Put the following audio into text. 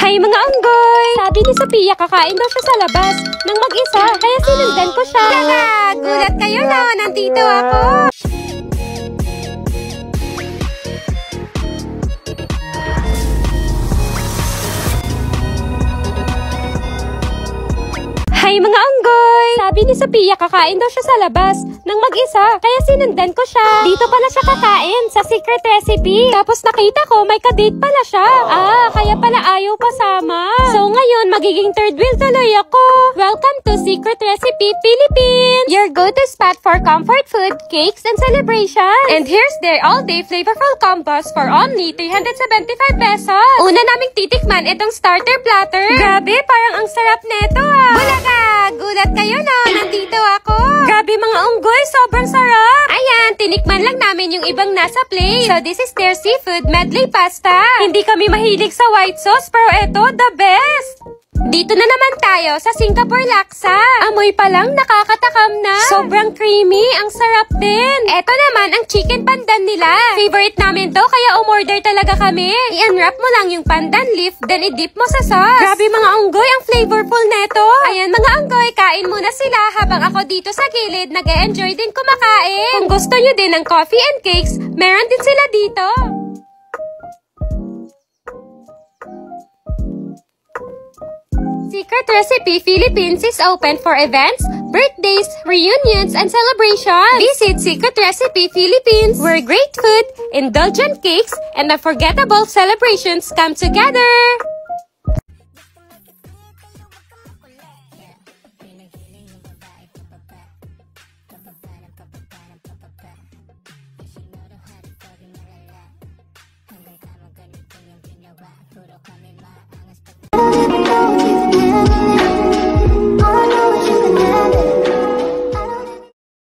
Hi mga unggoy! Sabi ni Sophia kakain daw siya sa labas nang mag-isa, kaya sinundan ko siya. Gulat kayo na, nandito ako! Hi mga unggoy! Sabi ni Sophia kakain daw siya sa labas nang mag-isa, kaya sinundan ko siya. Dito pala siya kakain sa secret recipe. Tapos nakita ko may kadate pala siya. Kaya pala ayaw pasama. So ngayon magiging third wheel tuloy ako. Welcome to Secret Recipe Philippines! Your go-to spot for comfort food, cakes, and celebrations. And here's their all-day flavorful combos for only 375 pesos. Una naming titikman itong starter platter. Grabe, parang ang sarap neto Bulaga! Gulat kayo no, nandito ako. Grabe mga unggoy, sobrang sarap. Ayan, tinikman lang namin yung ibang nasa plate. So this is their seafood medley pasta. Hindi kami mahilig sa white sauce, pero eto, the best. Dito na naman tayo sa Singapore laksa. Amoy pa lang nakakatakam na. Sobrang creamy, ang sarap din. Eto naman ang chicken pandan nila. Favorite namin to, kaya umorder talaga kami. I-unwrap mo lang yung pandan leaf, then i-dip mo sa sauce. Grabe mga unggoy, ang flavorful neto. Ayan mga unggoy, kain muna sila habang ako dito sa gilid nag-e-enjoy din kumakain. Kung gusto nyo din ng coffee and cakes, meron din sila dito. Secret Recipe Philippines is open for events, birthdays, reunions, and celebrations. Visit Secret Recipe Philippines, where great food, indulgent cakes, and unforgettable celebrations come together.